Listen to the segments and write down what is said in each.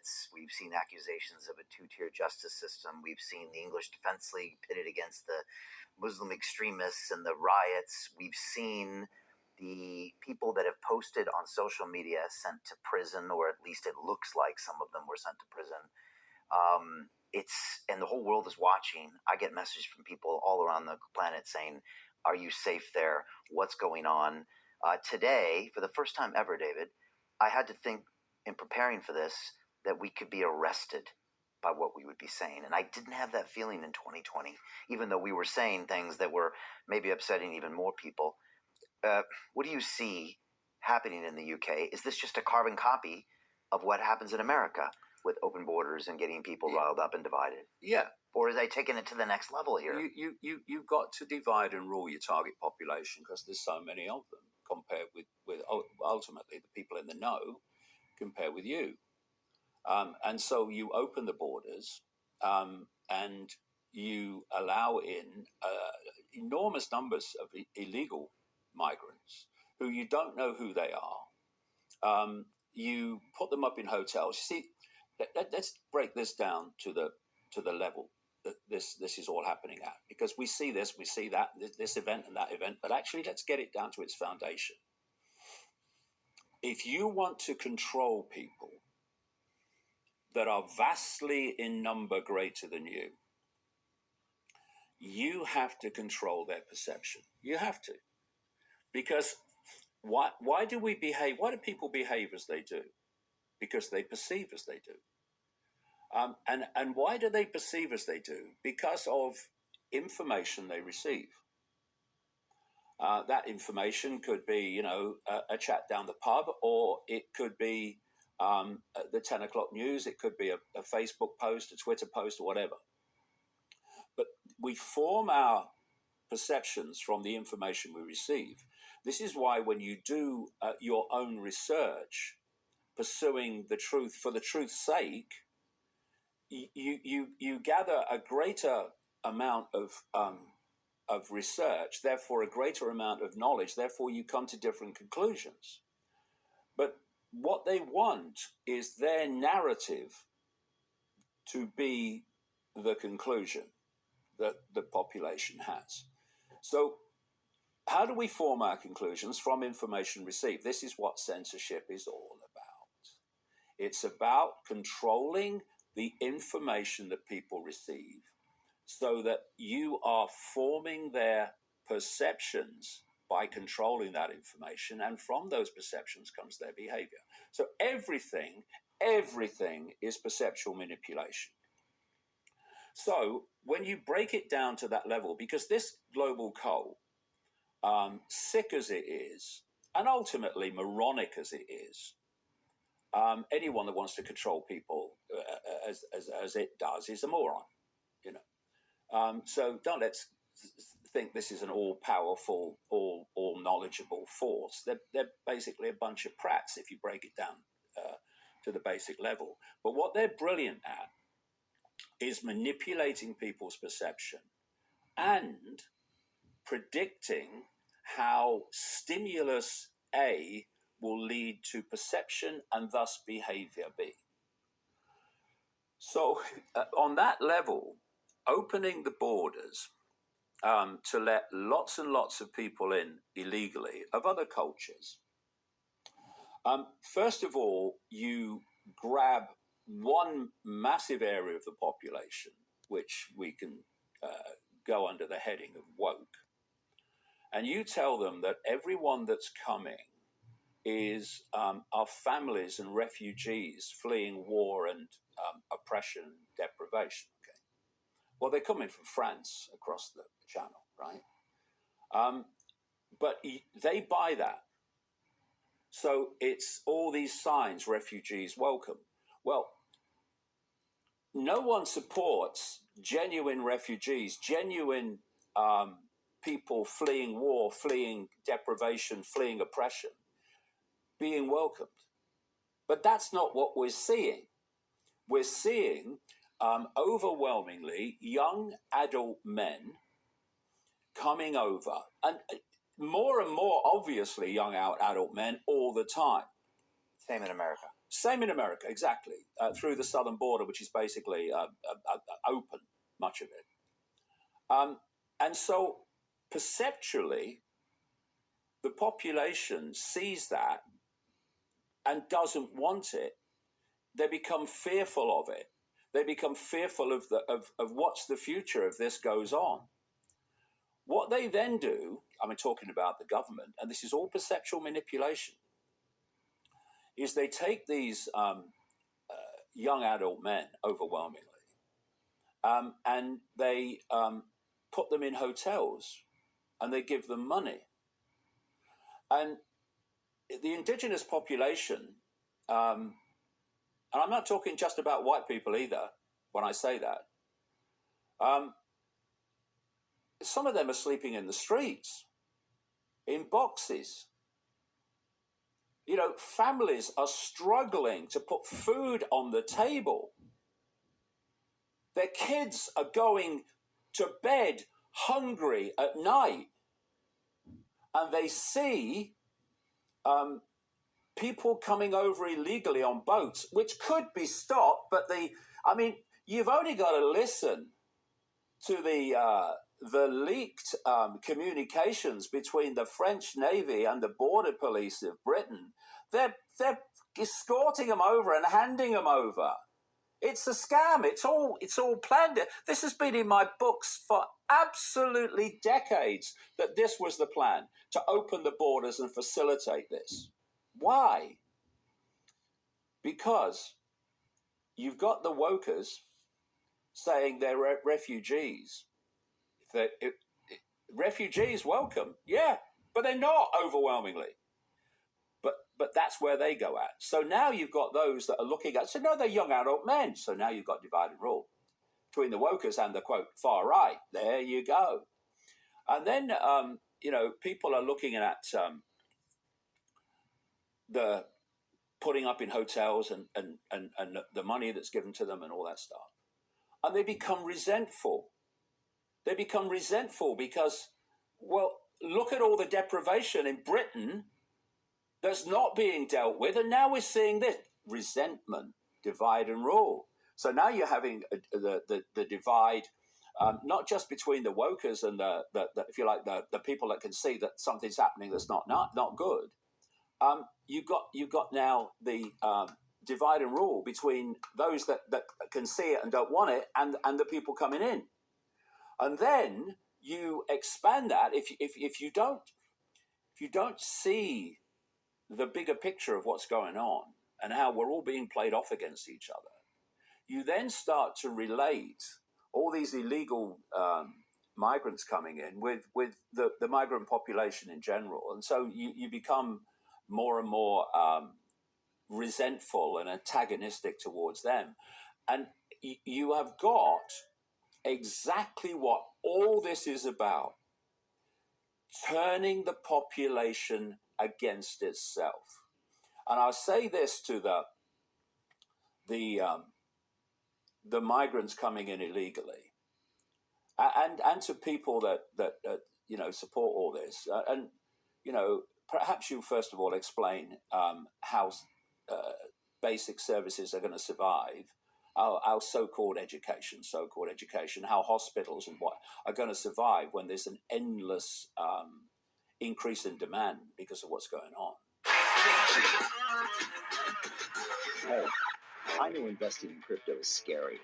riots. We've seen accusations of a two-tier justice system. We've seen the English Defence League pitted against the Muslim extremists and the riots. We've seen the people that have posted on social media sent to prison, or at least it looks like some of them were sent to prison. And the whole world is watching. I get messages from people all around the planet saying, "Are you safe there? What's going on?" Today, for the first time ever, David, I had to think in preparing for this that we could be arrested by what we would be saying. And I didn't have that feeling in 2020, even though we were saying things that were maybe upsetting even more people. What do you see happening in the UK? Is this just a carbon copy of what happens in America with open borders and getting people riled up and divided? Yeah. Or is they taking it to the next level here? You've got to divide and rule your target population because there's so many of them compared with ultimately the people in the know compared with you. And so you open the borders and you allow in enormous numbers of illegal migrants who you don't know who they are. You put them up in hotels. See, let's break this down to the level that this is all happening at, because we see this, we see that, this event and that event, but actually let's get it down to its foundation. If you want to control people that are vastly in number greater than you, you have to control their perception. You have to. Because why do we behave? Why do people behave as they do? Because they perceive as they do. And why do they perceive as they do? Because of information they receive. That information could be, a chat down the pub, or it could be the 10 o'clock news. It could be a Facebook post, a Twitter post, or whatever. But we form our perceptions from the information we receive. This is why when you do your own research, pursuing the truth for the truth's sake, you gather a greater amount of research, therefore a greater amount of knowledge, therefore you come to different conclusions. But what they want is their narrative to be the conclusion that the population has. So how do we form our conclusions? From information received. This is what censorship is all about. It's about controlling the information that people receive so that you are forming their perceptions by controlling that information, and from those perceptions comes their behavior. So everything is perceptual manipulation. So when you break it down to that level, because this global coal, sick as it is, and ultimately moronic as it is, anyone that wants to control people as it does is a moron, So don't let's think this is an all-powerful, all-knowledgeable force. They're basically a bunch of prats if you break it down to the basic level. But what they're brilliant at is manipulating people's perception and predicting how stimulus A will lead to perception and thus behavior B. So on that level, opening the borders to let lots and lots of people in illegally of other cultures, first of all, you grab one massive area of the population, which we can go under the heading of woke, and you tell them that everyone that's coming are families and refugees fleeing war and oppression and deprivation. Okay, well, they're coming from France across the channel, right? But they buy that. So it's all these signs, refugees welcome. Well, no one supports genuine refugees, genuine people fleeing war, fleeing deprivation, fleeing oppression, being welcomed. But that's not what we're seeing. We're seeing overwhelmingly young adult men coming over, and more obviously young adult men all the time. Same in America. Same in America, exactly, through the southern border, which is basically open, much of it. And so perceptually, the population sees that and doesn't want it. They become fearful of it. They become fearful of what's the future if this goes on. What they then do, I'm talking about the government, and this is all perceptual manipulation, is they take these young adult men, overwhelmingly, and they put them in hotels and they give them money. And the indigenous population, and I'm not talking just about white people either when I say that, some of them are sleeping in the streets, in boxes. You know, families are struggling to put food on the table. Their kids are going to bed hungry at night. And they see people coming over illegally on boats, which could be stopped. But you've only got to listen to the leaked communications between the French Navy and the border police of Britain. They're escorting them over and handing them over. It's a scam. It's all planned. This has been in my books for absolutely decades, that this was the plan, to open the borders and facilitate this. Why? Because you've got the wokers saying they're refugees. Refugees welcome, yeah, but they're not overwhelmingly. But that's where they go at. So now you've got those that are looking at, so no, they're young adult men. So now you've got divide and rule between the wokers and the, quote, far right. There you go. And then, people are looking at the putting up in hotels and the money that's given to them and all that stuff. And they become resentful. They become resentful because, well, look at all the deprivation in Britain that's not being dealt with. And now we're seeing this resentment, divide and rule. So now you're having the divide, not just between the wokers and the if you like, the people that can see that something's happening that's not good. You've got now the divide and rule between those that can see it and don't want it, and the people coming in. And then you expand that if you don't see the bigger picture of what's going on and how we're all being played off against each other, you then start to relate all these illegal migrants coming in with the migrant population in general. And so you become more and more resentful and antagonistic towards them. And you have got exactly what all this is about: turning the population against itself. And I'll say this to the migrants coming in illegally, and to people that support all this, and perhaps you first of all explain how basic services are going to survive. Our so-called education, how hospitals and what are going to survive when there's an endless increase in demand because of what's going on. Hey, I know investing in crypto is scary.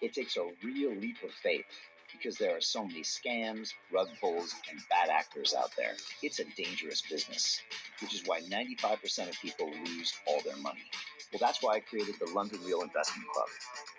It takes a real leap of faith because there are so many scams, rug pulls, and bad actors out there. It's a dangerous business, which is why 95% of people lose all their money. Well, that's why I created the London Real Investment Club.